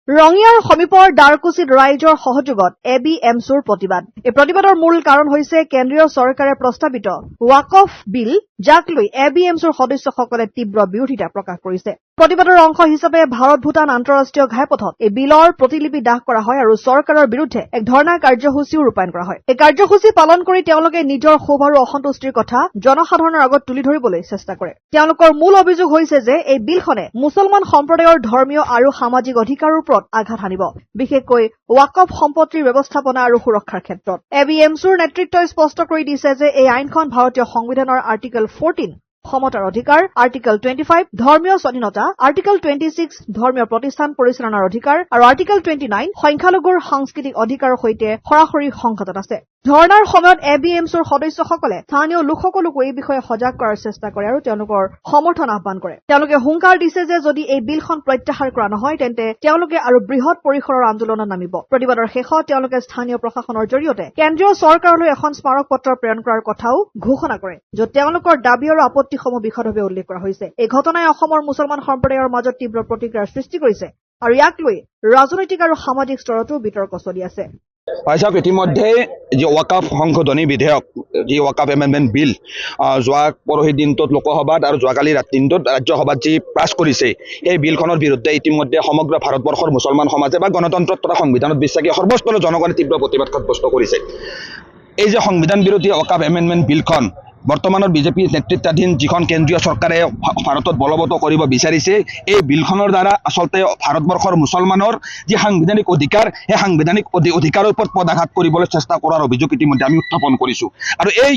ৰঙিয়াৰ সমীপৰ দাৰকুছিত ৰাইজৰ সহযোগত ABMSৰ প্ৰতিবাদ। এই প্ৰতিবাদৰ মূল কাৰণ হৈছে কেন্দ্ৰীয় চৰকাৰে প্ৰস্তাৱিত ৱাকফ বিল, যাক লৈ ABMSৰ সদস্যসকলে তীব্ৰ বিৰোধিতা প্ৰকাশ কৰিছে। প্ৰতিবাদৰ অংশ হিচাপে ভাৰত-ভূটান আন্তঃৰাষ্ট্ৰীয় ঘাইপথত এই বিলৰ প্ৰতিলিপি দাহ কৰা হয় আৰু চৰকাৰৰ বিৰুদ্ধে এক ধৰ্ণা কাৰ্যসূচীও ৰূপায়ণ কৰা হয়। এই কাৰ্যসূচী পালন কৰি তেওঁলোকে নিজৰ ক্ষোভ আৰু অসন্তুষ্টিৰ কথা জনসাধাৰণৰ আগত তুলি ধৰিবলৈ চেষ্টা কৰে। তেওঁলোকৰ মূল অভিযোগ হৈছে যে এই বিলখনে মুছলমান সম্প্ৰদায়ৰ ধৰ্মীয় আৰু সামাজিক অধিকাৰৰ ওপৰত আঘাত হানিব, বিশেষকৈ ৱাকফ সম্পত্তিৰ ব্যৱস্থাপনা আৰু সুৰক্ষাৰ ক্ষেত্ৰত। ABMSৰ নেতৃত্বই স্পষ্ট কৰি দিছে যে এই আইনখন ভাৰতীয় সংবিধানৰ আৰ্টিকল 14 সমতাৰ অধিকাৰ, আৰ্টিকল 25 ধৰ্মীয় স্বাধীনতা, আৰ্টিকল 26 ধৰ্মীয় প্ৰতিষ্ঠান পৰিচালনাৰ অধিকাৰ আৰু আৰ্টিকল 29 সংখ্যালঘুৰ সাংস্কৃতিক অধিকাৰৰ সৈতে সৰাসৰি সংঘাতত আছে। ধৰ্ণাৰ সময়ত ABMSৰ সদস্যসকলে স্থানীয় লোকসকলকো এই বিষয়ে সজাগ কৰাৰ চেষ্টা কৰে আৰু তেওঁলোকৰ সমৰ্থন আহ্বান কৰে। তেওঁলোকে হুংকাৰ দিছে যে যদি এই বিলখন প্ৰত্যাহাৰ কৰা নহয় তেন্তে তেওঁলোকে আৰু বৃহৎ পৰিসৰৰ আন্দোলনত নামিব। প্ৰতিবাদৰ শেষত তেওঁলোকে স্থানীয় প্ৰশাসনৰ জৰিয়তে কেন্দ্ৰীয় চৰকাৰলৈ এখন স্মাৰক পত্ৰ প্ৰেৰণ কৰাৰ কথাও ঘোষণা কৰে, য'ত তেওঁলোকৰ দাবী আৰু আপত্তিসমূহ বিশদভাৱে উল্লেখ কৰা হৈছে। এই ঘটনাই অসমৰ মুছলমান সম্প্ৰদায়ৰ মাজত তীব্ৰ প্ৰতিক্ৰিয়াৰ সৃষ্টি কৰিছে আৰু ইয়াক লৈ ৰাজনৈতিক আৰু সামাজিক স্তৰতো বিতৰ্ক চলি আছে। চাওক, ইতিমধ্যে যি ৱাকফ সংশোধনী বিধেয়ক, যি ৱাকফ এমেণ্ডমেণ্ট বিল যোৱা পৰহি দিনটোত লোকসভাত আৰু যোৱাকালি দিনটোত ৰাজ্যসভাত যি পাছ কৰিছে, এই বিলখনৰ বিৰুদ্ধে ইতিমধ্যে সমগ্ৰ ভাৰতবৰ্ষৰ মুছলমান সমাজে বা গণতন্ত্ৰত তথা সংবিধানত বিশ্বাসী সৰ্বস্তৰৰ জনগণে তীব্ৰ প্ৰতিবাদ সাব্যস্ত কৰিছে। এই যে সংবিধান বিৰোধী ৱাকফ এমেণ্ডমেণ্ট বিলখন বৰ্তমানৰ বিজেপি নেতৃত্বাধীন যিখন কেন্দ্ৰীয় চৰকাৰে ভাৰতত বলবৎ কৰিব বিচাৰিছে, এই বিলখনৰ দ্বাৰা আচলতে ভাৰতবৰ্ষৰ মুছলমানৰ যি সাংবিধানিক অধিকাৰ, সেই সাংবিধানিক অধিকাৰৰ ওপৰত পদাঘাত কৰিবলৈ চেষ্টা কৰাৰ অভিযোগ ইতিমধ্যে আমি উত্থাপন কৰিছোঁ। আৰু এই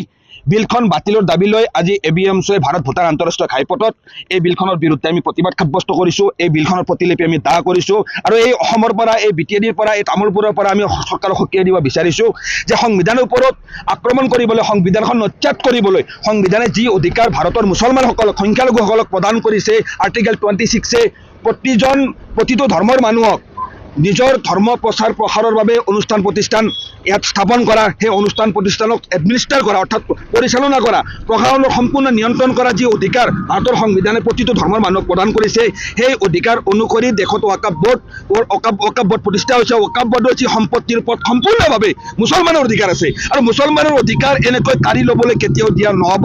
বিলখন বাতিলৰ দাবী লৈ আজি ABMSে ভাৰত-ভূটান আন্তঃৰাষ্ট্ৰীয় ঘাইপথত এই বিলখনৰ বিৰুদ্ধে আমি প্ৰতিবাদ সাব্যস্ত কৰিছোঁ। এই বিলখনৰ প্ৰতিলিপি আমি দাহ কৰিছোঁ আৰু এই অসমৰ পৰা, এই BTADৰ পৰা, এই তামোলপুৰৰ পৰা আমি চৰকাৰক সকীয়াই দিব বিচাৰিছোঁ যে সংবিধানৰ ওপৰত আক্ৰমণ কৰিবলৈ, সংবিধানখন নস্যাৎ কৰিবলৈ সংবিধানে যি অধিকাৰ ভাৰতৰ মুছলমানসকলক, সংখ্যালঘুসকলক প্ৰদান কৰিছে, আৰ্টিকল 26 প্ৰতিটো ধৰ্মৰ মানুহক নিজৰ ধৰ্ম প্ৰচাৰ প্ৰসাৰৰ বাবে অনুষ্ঠান প্ৰতিষ্ঠান ইয়াত স্থাপন কৰা, সেই অনুষ্ঠান প্ৰতিষ্ঠানক এডমিনিষ্টাৰ কৰা অৰ্থাৎ পৰিচালনা কৰা, প্ৰশাসনক সম্পূৰ্ণ নিয়ন্ত্ৰণ কৰা যি অধিকাৰ ভাৰতৰ সংবিধানে প্ৰতিটো ধৰ্মৰ মানুহক প্ৰদান কৰিছে, সেই অধিকাৰ অনুসৰি দেশত ৱাকফ বোৰ্ড প্ৰতিষ্ঠা হৈছে। ৱাকফ বোৰ্ডৰ যি সম্পত্তিৰ ওপৰত সম্পূৰ্ণভাৱে মুছলমানৰ অধিকাৰ আছে আৰু মুছলমানৰ অধিকাৰ এনেকৈ কাঢ়ি ল'বলৈ কেতিয়াও দিয়া নহ'ব।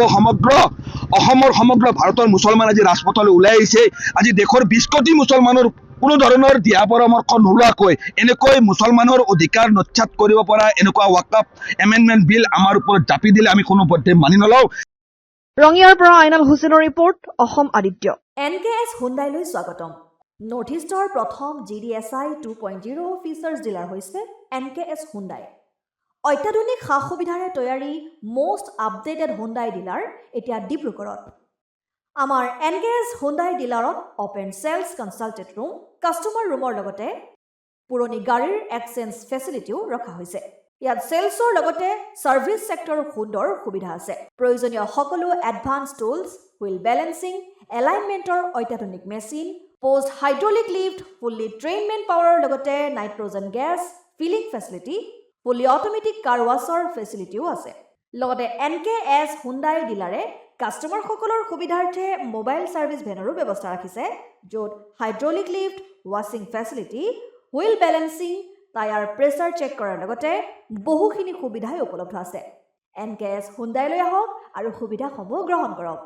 সমগ্ৰ ভাৰতৰ মুছলমান আজি ৰাজপথলৈ ওলাই আহিছে। আজি দেশৰ 20 কোটি মুছলমানৰ কোনো ধৰণৰ দিহা পৰামৰ্শ নোলোৱাকৈ এনেকৈ মুছলমানৰ অধিকাৰ নস্যাৎ কৰিব পৰা এনেকুৱা ৱাকফ এমেণ্ডমেণ্ট বিল আমাৰ ওপৰত জাপি দিলে আমি কোনোপধ্যে মানি নলওঁ। ৰঙিয়াৰ পৰা আইনাল হুছেইনৰ ৰিপৰ্ট, অসম আদিত্য। NKS হুণ্ডাইলৈ স্বাগতম। নৰ্থ ইষ্টৰ প্ৰথম GDSI 2.0 ফিচাৰ্ছ ডিলাৰ হৈছে NKS হুণ্ডাই। অত্যাধুনিক সা সুবিধাৰে তৈয়াৰী মষ্ট আপডেটেড হুণ্ডাই ডিলাৰ এতিয়া ডিব্ৰুগড়ত। আমাৰ NKS হুণ্ডাই ডিলাৰত open sales consulted room, customer ৰুমৰ লগতে পুৰণি গাড়ীৰ এক্সচেঞ্জ ফেচিলিটিও ৰখা হৈছে। ইয়াত চেলছৰ লগতে ছাৰ্ভিচ ছেক্টৰৰ সুন্দৰ সুবিধা আছে। প্ৰয়োজনীয় সকলো এডভান্স টুলছ, হুইল বেলেন্সিং, এলাইনমেণ্টৰ অত্যাধুনিক machine, post hydraulic lift, fully train men পাৱাৰৰ লগতে nitrogen gas filling facility, fully automatic car washer ফেচিলিটিও আছে। লগতে NKS হুণ্ডাই ডিলাৰে কাষ্টমাৰসকলৰ সুবিধাৰ্থে মোবাইল ছাৰ্ভিচ ভেনৰো ব্যৱস্থা ৰাখিছে, য'ত হাইড্ৰলিক লিফ্ট, ৱাছিং facility, wheel balancing, tyre pressure check কৰাৰ লগতে বহুখিনি সুবিধাই উপলব্ধ আছে। NKS হুণ্ডাইলৈ আহক আৰু সুবিধাসমূহ গ্ৰহণ কৰক।